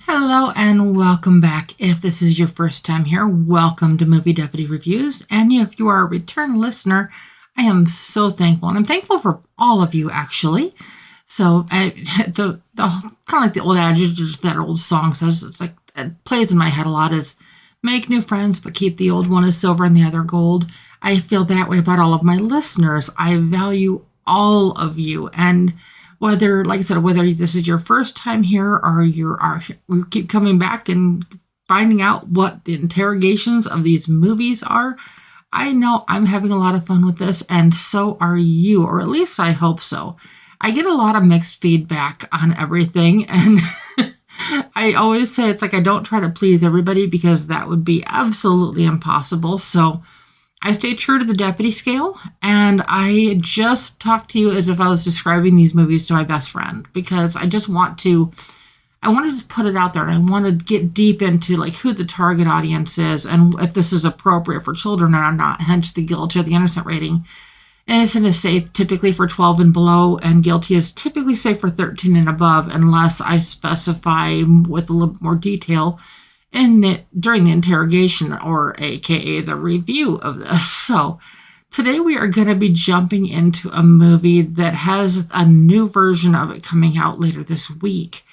Hello and welcome back. If this is your first time here, welcome to Movie Deputy Reviews. And if you are a return listener, I am so thankful. And I'm thankful for all of you, actually. So, kind of like the old adage that old song says, it's like, it plays in my head a lot, is make new friends, but keep the old one as silver and the other gold. I feel that way about all of my listeners. I value all of you. And whether, like I said, whether this is your first time here or we keep coming back and finding out what the interrogations of these movies are, I know I'm having a lot of fun with this, and so are you, or at least I hope so. I get a lot of mixed feedback on everything, and I always say it's like I don't try to please everybody because that would be absolutely impossible. So I stay true to the deputy scale, and I just talk to you as if I was describing these movies to my best friend, because I want to just put it out there, and I want to get deep into like who the target audience is and if this is appropriate for children or not, hence the guilty or the innocent rating. Innocent is safe typically for 12 and below, and guilty is typically safe for 13 and above, unless I specify with a little more detail during the interrogation, or aka the review of this. So today we are going to be jumping into a movie that has a new version of it coming out later this week.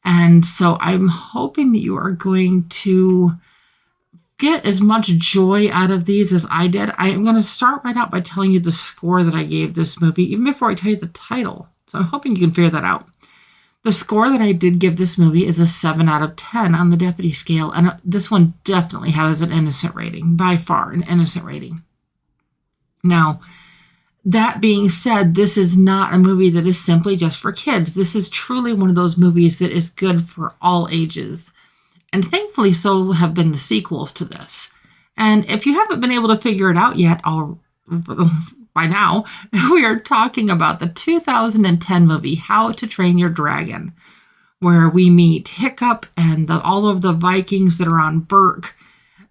And so I'm hoping that you are going to get as much joy out of these as I did. I am going to start right out by telling you the score that I gave this movie, even before I tell you the title. So I'm hoping you can figure that out. The score that I did give this movie is a 7 out of 10 on the deputy scale, and this one definitely has an innocent rating, by far an innocent rating. Now, that being said, this is not a movie that is simply just for kids. This is truly one of those movies that is good for all ages, and thankfully so have been the sequels to this. And if you haven't been able to figure it out yet, by now, we are talking about the 2010 movie, How to Train Your Dragon, where we meet Hiccup and all of the Vikings that are on Burke,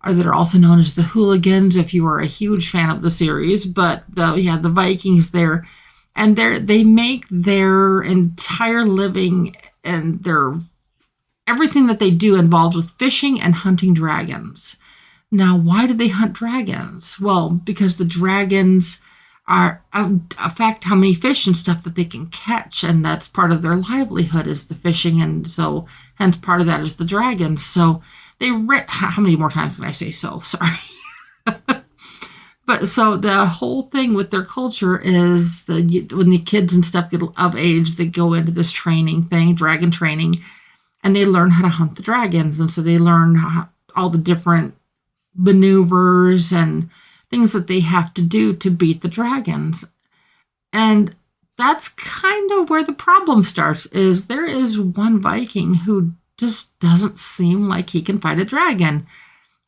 or that are also known as the Hooligans, if you are a huge fan of the series. But the Vikings there, and they make their entire living and everything that they do involved with fishing and hunting dragons. Now, why do they hunt dragons? Well, because the dragons affect how many fish and stuff that they can catch, and that's part of their livelihood is the fishing, and so hence part of that is the dragons. So how many more times can I say so? Sorry. But so the whole thing with their culture is when the kids and stuff get of age, they go into this training thing, dragon training, and they learn how to hunt the dragons, and so they learn all the different maneuvers and things that they have to do to beat the dragons. And that's kind of where the problem starts, is there is one Viking who just doesn't seem like he can fight a dragon.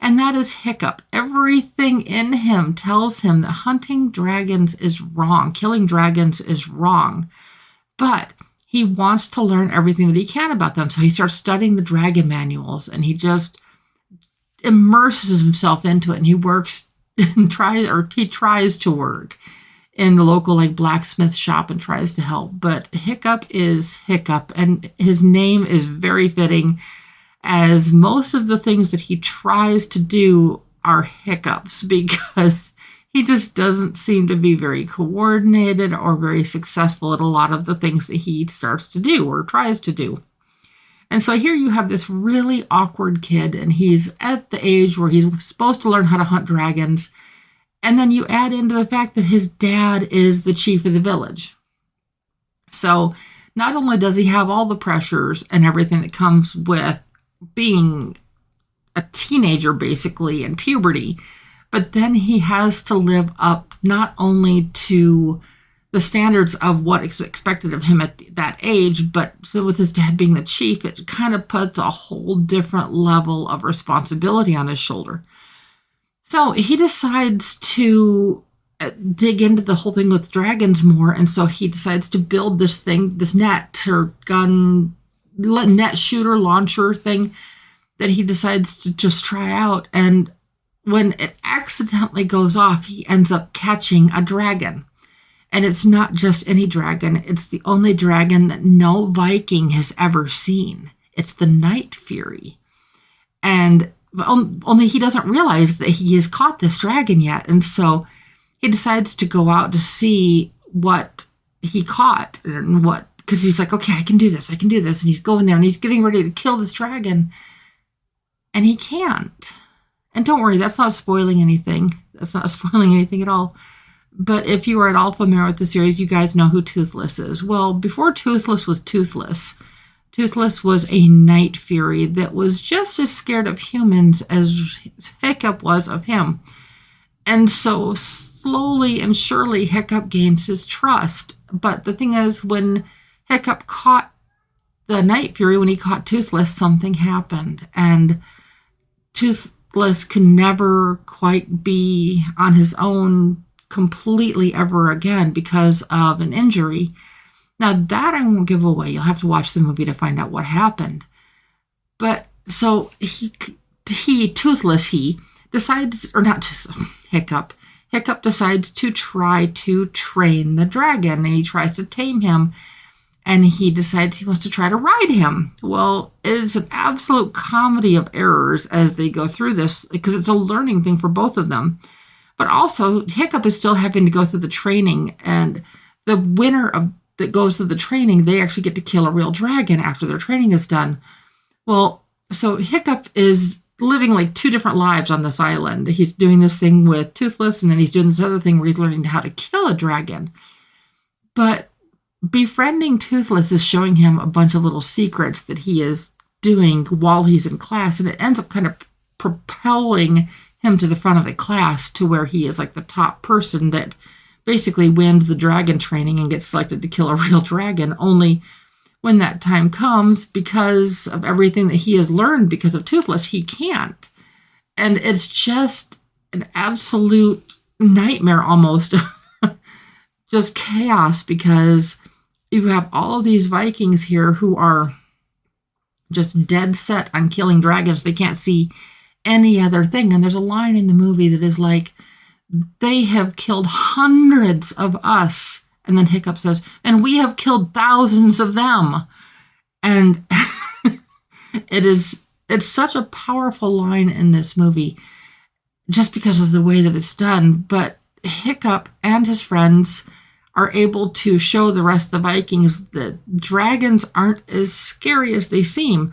And that is Hiccup. Everything in him tells him that hunting dragons is wrong. Killing dragons is wrong. But he wants to learn everything that he can about them. So he starts studying the dragon manuals, and he just immerses himself into it, and he works and he tries to work in the local blacksmith shop and tries to help. But Hiccup is Hiccup, and his name is very fitting, as most of the things that he tries to do are hiccups, because he just doesn't seem to be very coordinated or very successful at a lot of the things that he starts to do or tries to do. And so here you have this really awkward kid, and he's at the age where he's supposed to learn how to hunt dragons. And then you add into the fact that his dad is the chief of the village. So not only does he have all the pressures and everything that comes with being a teenager, basically, in puberty, but then he has to live up not only to the standards of what is expected of him at that age, but so with his dad being the chief, it kind of puts a whole different level of responsibility on his shoulder. So he decides to dig into the whole thing with dragons more, and so he decides to build this net or net shooter launcher thing that he decides to just try out. And when it accidentally goes off, he ends up catching a dragon. And it's not just any dragon. It's the only dragon that no Viking has ever seen. It's the night fury. And only he doesn't realize that he has caught this dragon yet. And so he decides to go out to see what he caught and because he's like, okay, I can do this. And he's going there and he's getting ready to kill this dragon. And he can't. And don't worry, that's not spoiling anything. That's not spoiling anything at all. But if you are at all familiar with the series, you guys know who Toothless is. Well, before Toothless was Toothless, Toothless was a night fury that was just as scared of humans as Hiccup was of him. And so slowly and surely Hiccup gains his trust. But the thing is, when Hiccup caught the night fury, when he caught Toothless, something happened. And Toothless can never quite be on his own completely ever again because of an injury. Now that I won't give away. You'll have to watch the movie to find out what happened. But so Toothless, decides, or not Hiccup. Hiccup decides to try to train the dragon, and he tries to tame him, and he decides he wants to try to ride him. Well, it is an absolute comedy of errors as they go through this, because it's a learning thing for both of them. But also, Hiccup is still having to go through the training, and the winner that goes through the training, they actually get to kill a real dragon after their training is done. Well, so Hiccup is living like two different lives on this island. He's doing this thing with Toothless, and then he's doing this other thing where he's learning how to kill a dragon. But befriending Toothless is showing him a bunch of little secrets that he is doing while he's in class, and it ends up kind of propelling him to the front of the class to where he is like the top person that basically wins the dragon training and gets selected to kill a real dragon. Only when that time comes, because of everything that he has learned because of Toothless, he can't. And it's just an absolute nightmare almost. Just chaos, because you have all of these Vikings here who are just dead set on killing dragons. They can't see any other thing. And there's a line in the movie that is like, they have killed hundreds of us. And then Hiccup says, and we have killed thousands of them. And it's such a powerful line in this movie just because of the way that it's done. But Hiccup and his friends are able to show the rest of the Vikings that dragons aren't as scary as they seem.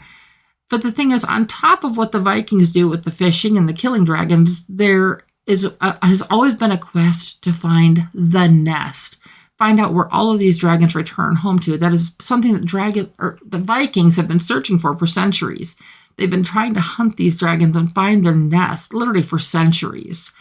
But the thing is, on top of what the Vikings do with the fishing and the killing dragons, there has always been a quest to find the nest. Find out where all of these dragons return home to. That is something that the Vikings have been searching for centuries. They've been trying to hunt these dragons and find their nest, literally for centuries.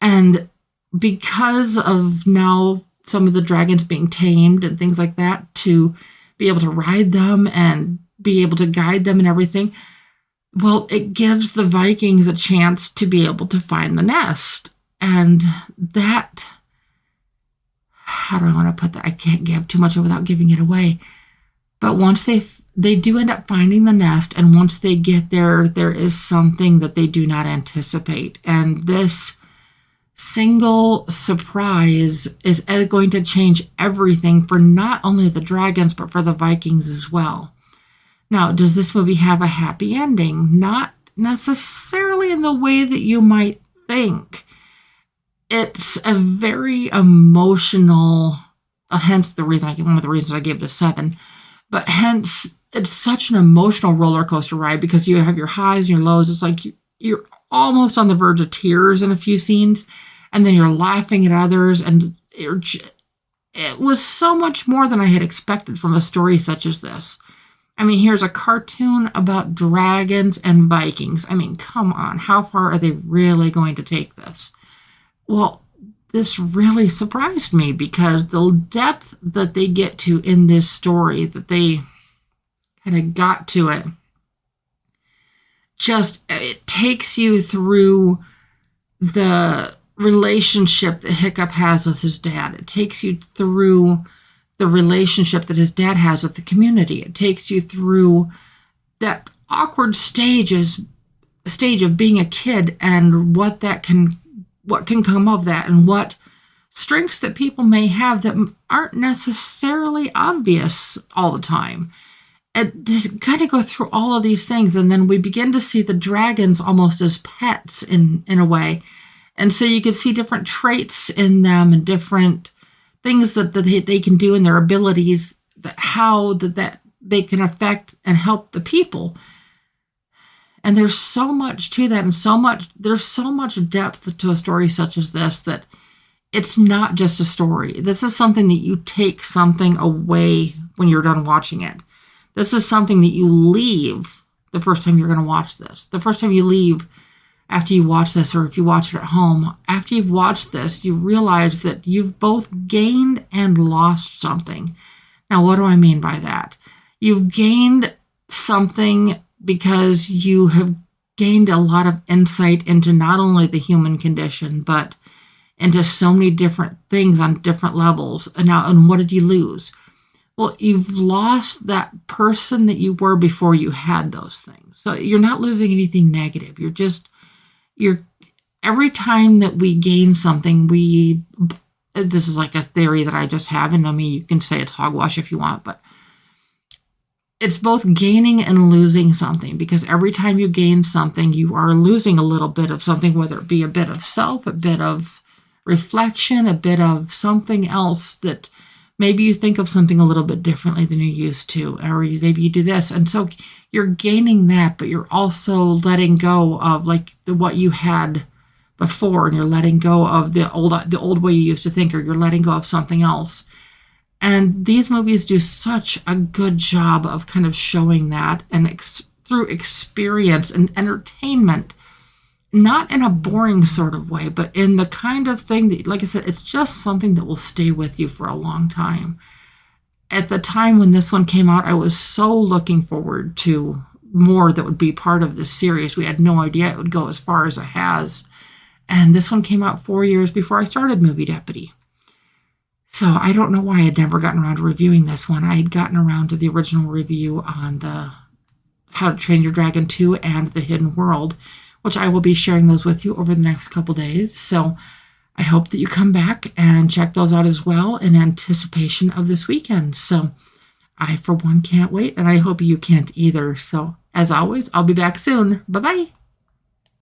And because of now some of the dragons being tamed and things like that, to be able to ride them and be able to guide them and everything, well, it gives the Vikings a chance to be able to find the nest. And that, how do I want to put that? I can't give too much without giving it away. But once they do end up finding the nest, and once they get there, there is something that they do not anticipate. And this single surprise is going to change everything for not only the dragons, but for the Vikings as well. Now, does this movie have a happy ending? Not necessarily in the way that you might think. It's a very emotional, hence one of the reasons I gave it a 7, but hence it's such an emotional roller coaster ride, because you have your highs and your lows. It's like you're almost on the verge of tears in a few scenes, and then you're laughing at others, and it was so much more than I had expected from a story such as this. I mean, here's a cartoon about dragons and Vikings. I mean, come on, how far are they really going to take this? Well, this really surprised me, because the depth that they get to in this story, that they kind of got to it, it takes you through the relationship that Hiccup has with his dad. It takes you through the relationship that his dad has with the community. It takes you through that awkward stage of being a kid, and what can come of that, and what strengths that people may have that aren't necessarily obvious all the time. just kind of go through all of these things, and then we begin to see the dragons almost as pets in a way. And so you can see different traits in them and different things that they can do and their abilities, how that they can affect and help the people. And there's so much to that, and there's so much depth to a story such as this, that it's not just a story. This is something that you take something away when you're done watching it. This is something that you leave the first time you're going to watch this. The first time you leave after you watch this, or if you watch it at home, after you've watched this, you realize that you've both gained and lost something. Now, what do I mean by that? You've gained something because you have gained a lot of insight into not only the human condition, but into so many different things on different levels. And what did you lose? Well, you've lost that person that you were before you had those things. So you're not losing anything negative. Every time that we gain something, this is like a theory that I just have, and I mean, you can say it's hogwash if you want, but it's both gaining and losing something, because every time you gain something, you are losing a little bit of something, whether it be a bit of self, a bit of reflection, a bit of something else that maybe you think of something a little bit differently than you used to, or maybe you do this. And so you're gaining that, but you're also letting go of what you had before, and you're letting go of the old way you used to think, or you're letting go of something else. And these movies do such a good job of kind of showing that, and through experience and entertainment, not in a boring sort of way, but in the kind of thing that, like I said, it's just something that will stay with you for a long time. At the time when this one came out, I was so looking forward to more that would be part of this series. We had no idea it would go as far as it has. And this one came out 4 years before I started Movie Deputy. So I don't know why I'd never gotten around to reviewing this one. I had gotten around to the original review on the How to Train Your Dragon 2 and The Hidden World, which I will be sharing those with you over the next couple days. So I hope that you come back and check those out as well in anticipation of this weekend. So I, for one, can't wait, and I hope you can't either. So as always, I'll be back soon. Bye-bye.